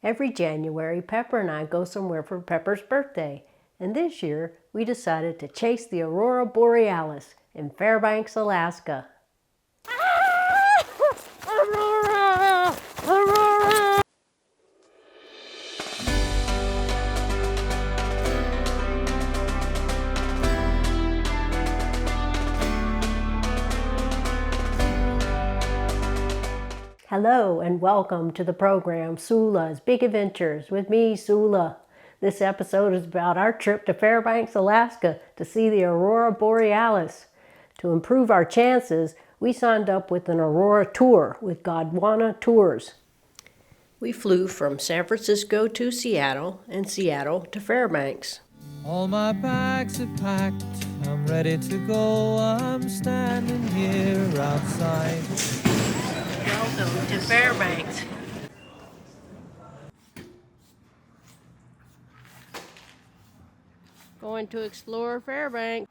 Every January, Pepper and I go somewhere for Pepper's birthday, and this year we decided to chase the Aurora Borealis in Fairbanks, Alaska. Aurora! Aurora! Hello and welcome to the program Sula's Big Adventures with me, Sula. This episode is about our trip to Fairbanks, Alaska to see the Aurora Borealis. To improve our chances, we signed up with an Aurora tour with Gondwana Tours. We flew from San Francisco to Seattle and Seattle to Fairbanks. All my bags are packed, I'm ready to go, I'm standing here outside. Welcome to Fairbanks. Going to explore Fairbanks.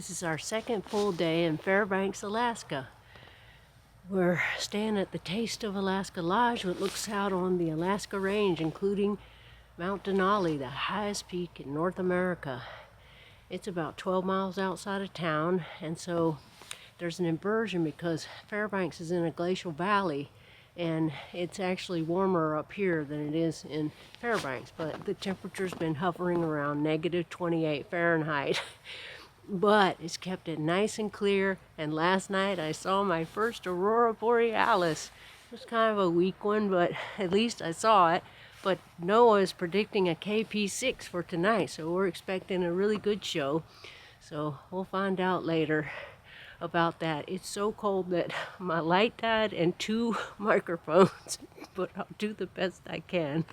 This is our second full day in Fairbanks, Alaska. We're staying at the Taste of Alaska Lodge, which looks out on the Alaska Range, including Mount Denali, the highest peak in North America. It's about 12 miles outside of town, and so there's an inversion because Fairbanks is in a glacial valley, and it's actually warmer up here than it is in Fairbanks, but the temperature's been hovering around negative 28 Fahrenheit. But it's kept it nice and clear, and last night I saw my first Aurora Borealis. It was kind of a weak one, but at least I saw it. But NOAA is predicting a KP6 for tonight, so we're expecting a really good show. So we'll find out later about that. It's so cold that my light died and 2 microphones, but I'll do the best I can.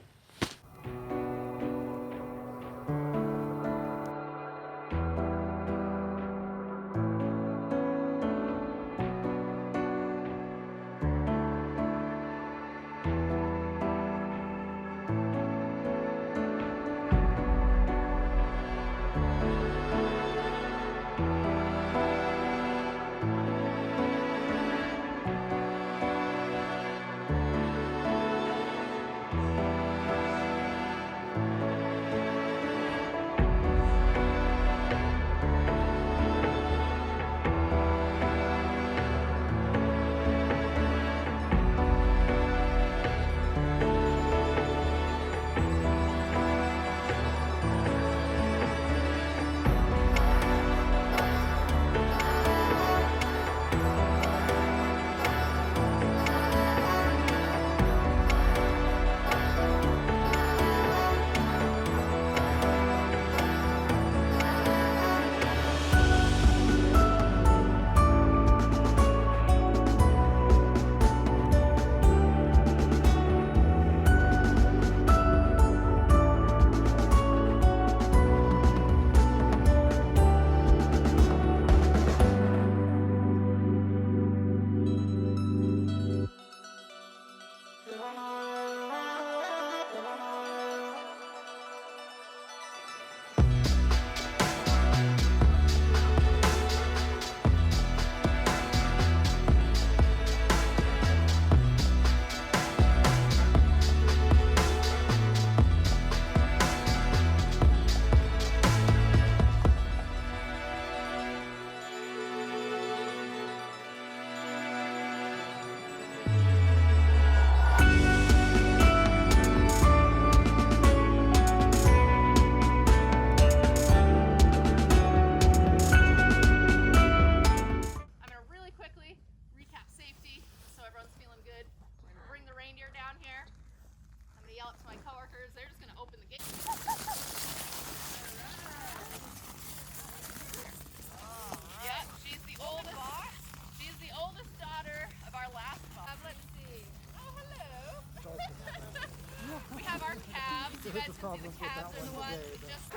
You guys can see the calves are the ones that just...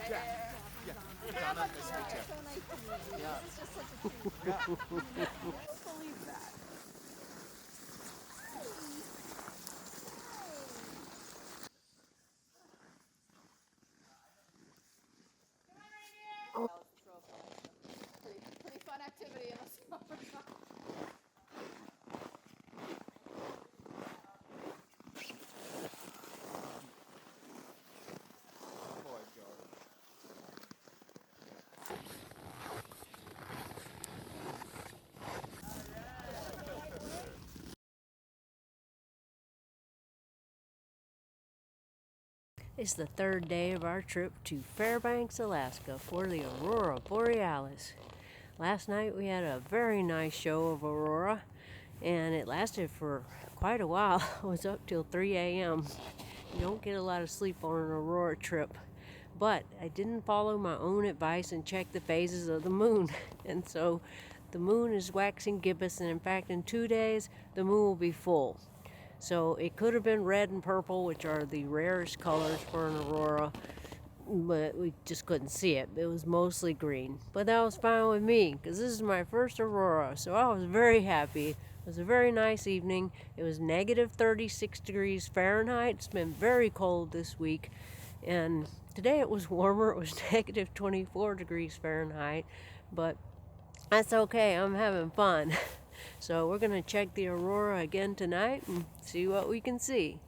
John, nice to meet you. So nice to meet you. This is just such a cute... I can't believe that. Pretty fun activity in the summer. It's the third day of our trip to Fairbanks, Alaska for the Aurora Borealis. Last night we had a very nice show of Aurora, and it lasted for quite a while. I was up till 3 a.m. You don't get a lot of sleep on an Aurora trip, but I didn't follow my own advice and check the phases of the moon. And so the moon is waxing gibbous, and in fact in 2 days the moon will be full. So it could have been red and purple, which are the rarest colors for an aurora, but we just couldn't see it. It was mostly green. But that was fine with me, because this is my first aurora, so I was very happy. It was a very nice evening. It was negative 36 degrees Fahrenheit. It's been very cold this week, and Today it was warmer. It was negative 24 degrees Fahrenheit, but that's okay. I'm having fun. So we're going to check the aurora again tonight and see what we can see.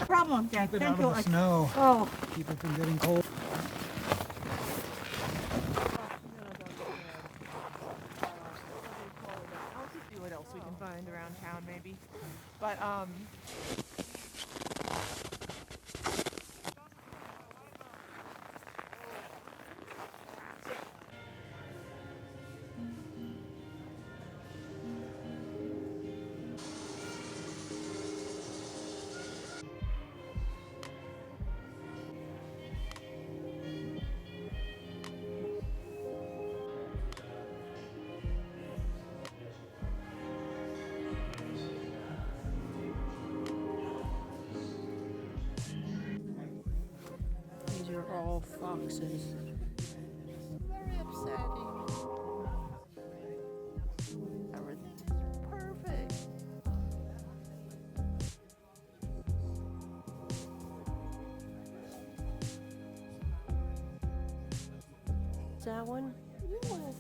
Problem, Jack. Keep it Thank out you. of the snow. Oh, Keep it from getting cold. I'll just see what else we can find around town, maybe. But These are all foxes. very upsetting. Everything's perfect. Is that one? Yes,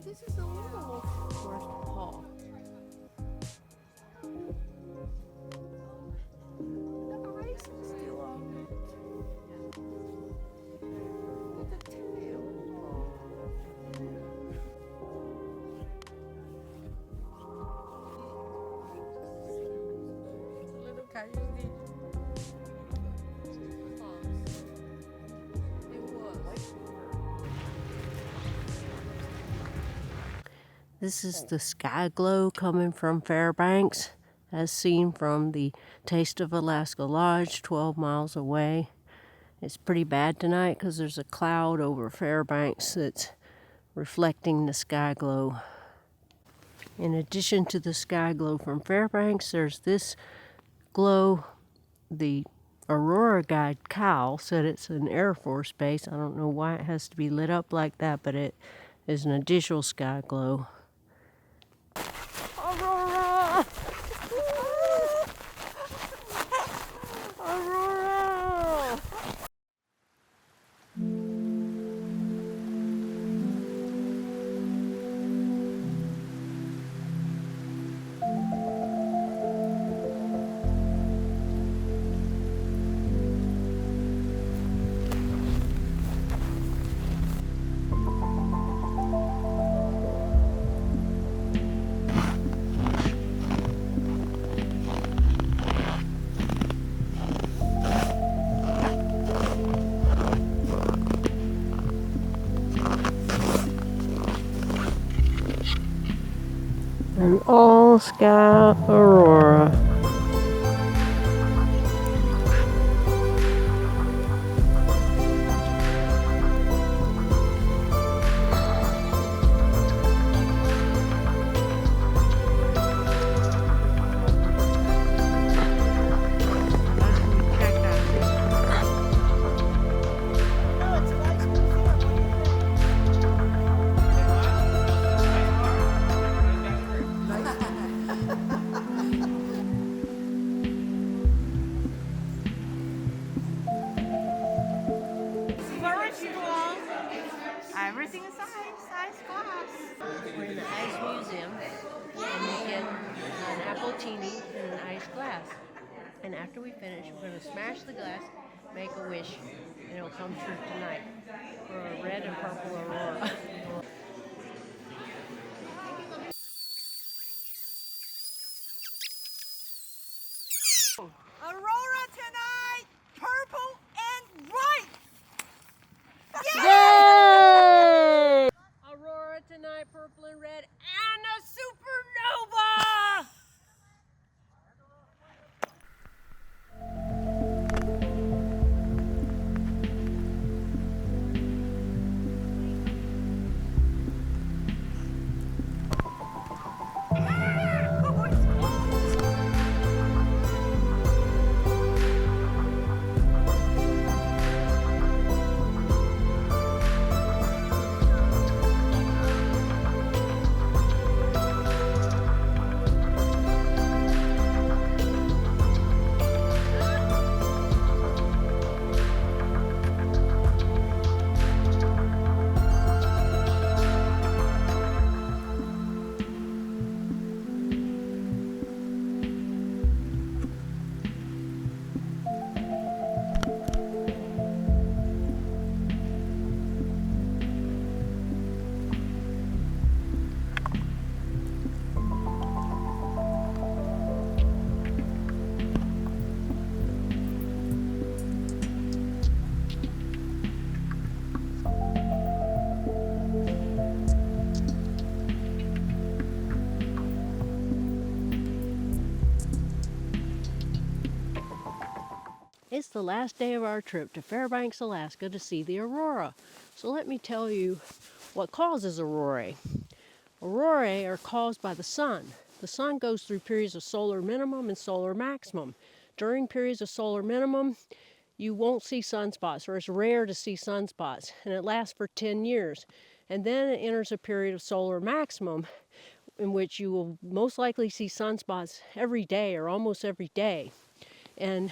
this is a little. Where's the paw? The ice is still on it. Look at the tail. It's a little coyote. It was. This is the sky glow coming from Fairbanks, as seen from the Taste of Alaska Lodge 12 miles away. It's pretty bad tonight because there's a cloud over Fairbanks that's reflecting the sky glow. In addition to the sky glow from Fairbanks, there's this glow. The Aurora guide Cal said it's an Air Force base. I don't know why it has to be lit up like that, but it is an additional sky glow. Aurora! Aurora! An all sky aurora. martini in an iced glass. And after we finish, we're going to smash the glass, make a wish, and it'll come true tonight for a red and purple aurora. Aurora tonight, purple and white. Yay! Aurora tonight, purple and red, and a supernova! It's the last day of our trip to Fairbanks, Alaska to see the aurora. So let me tell you what causes aurorae. Aurorae are caused by the sun. The sun goes through periods of solar minimum and solar maximum. During periods of solar minimum, you won't see sunspots, or it's rare to see sunspots, and it lasts for 10 years. And then it enters a period of solar maximum in which you will most likely see sunspots every day or almost every day. And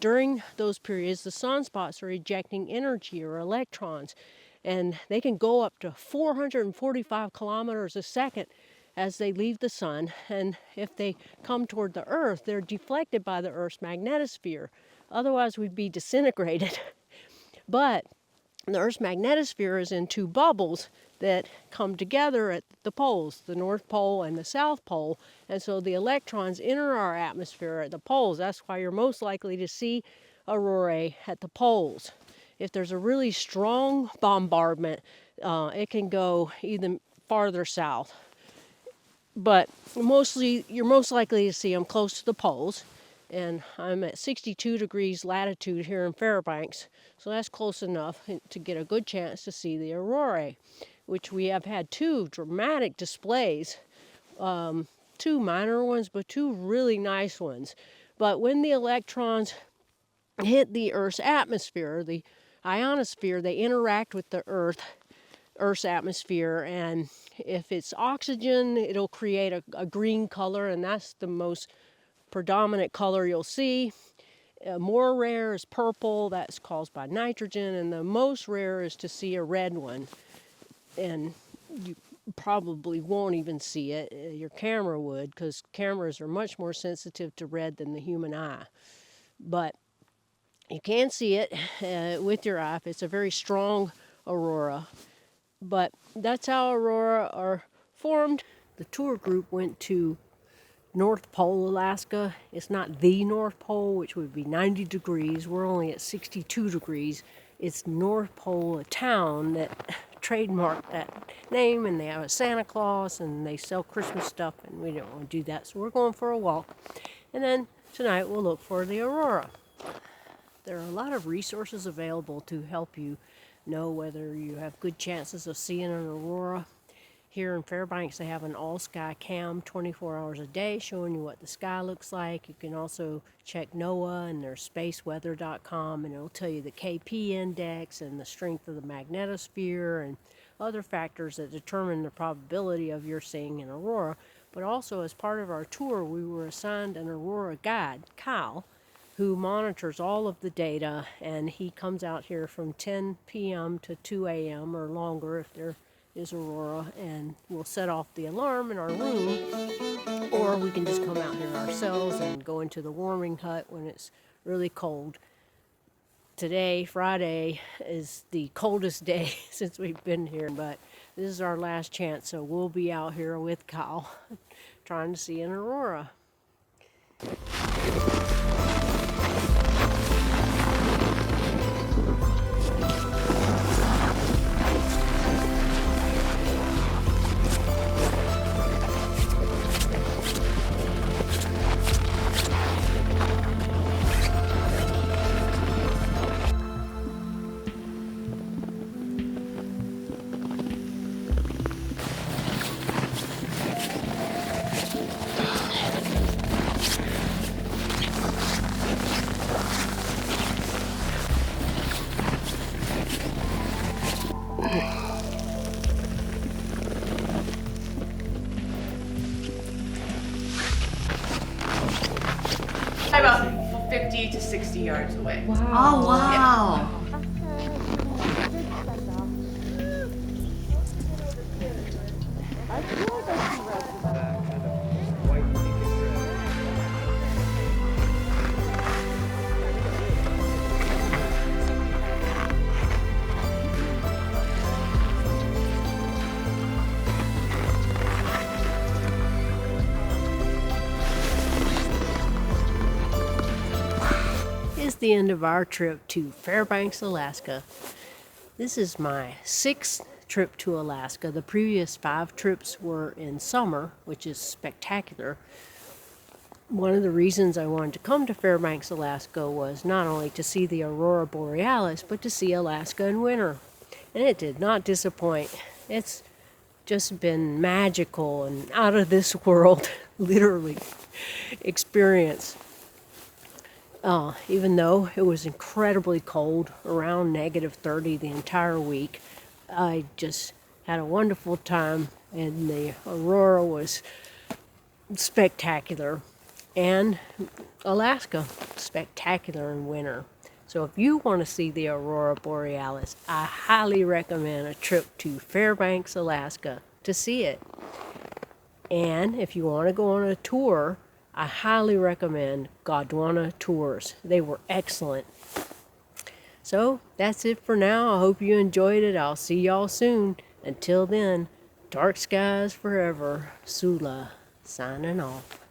during those periods, the sunspots are ejecting energy or electrons, and they can go up to 445 kilometers a second as they leave the sun. And if they come toward the Earth, they're deflected by the Earth's magnetosphere. Otherwise, we'd be disintegrated. But the Earth's magnetosphere is in two bubbles that come together at the poles, the North Pole and the South Pole, and so the electrons enter our atmosphere at the poles. That's why you're most likely to see aurorae at the poles. If there's a really strong bombardment, it can go even farther south. But mostly, you're most likely to see them close to the poles. And I'm at 62 degrees latitude here in Fairbanks, so that's close enough to get a good chance to see the aurorae, which we have had two dramatic displays, two minor ones, but two really nice ones. But when the electrons hit the Earth's atmosphere, the ionosphere, they interact with the Earth's atmosphere, and if it's oxygen, it'll create a green color, and that's the most predominant color you'll see. More rare is purple, that's caused by nitrogen, and the most rare is to see a red one. And you probably won't even see it. Your camera would, because cameras are much more sensitive to red than the human eye. But you can see it with your eye if it's a very strong aurora. But that's how aurora are formed. The tour group went to North Pole, Alaska. It's not the North Pole, which would be 90 degrees. We're only at 62 degrees. It's North Pole, a town that trademarked that name, and they have a Santa Claus, and they sell Christmas stuff, and we don't want to do that, so we're going for a walk. And then tonight we'll look for the aurora. There are a lot of resources available to help you know whether you have good chances of seeing an aurora. Here in Fairbanks, they have an all-sky cam 24 hours a day showing you what the sky looks like. You can also check NOAA and their spaceweather.com, and it'll tell you the KP index and the strength of the magnetosphere and other factors that determine the probability of your seeing an aurora. But also, as part of our tour, we were assigned an aurora guide, Kyle, who monitors all of the data, and he comes out here from 10 p.m. to 2 a.m. or longer if there is aurora, and we'll set off the alarm in our room, or we can just come out here ourselves. ourselves and go into the warming hut when it's really cold. Today, Friday, is the coldest day since we've been here, but this is our last chance, so we'll be out here with Kyle trying to see an aurora. About 50 to 60 yards away. Oh, wow. Is the end of our trip to Fairbanks, Alaska. This is my 6th trip to Alaska. The previous 5 trips were in summer, which is spectacular. One of the reasons I wanted to come to Fairbanks, Alaska was not only to see the Aurora Borealis, but to see Alaska in winter. And it did not disappoint. It's just been magical and out of this world, literally, experience. Even though it was incredibly cold, around -30 the entire week, I just had a wonderful time, and the aurora was spectacular. And Alaska, spectacular in winter. So if you want to see the Aurora Borealis, I highly recommend a trip to Fairbanks, Alaska to see it. And if you want to go on a tour, I highly recommend Gondwana Tours. They were excellent. So that's it for now. I hope you enjoyed it. I'll see y'all soon. Until then, dark skies forever. Sula signing off.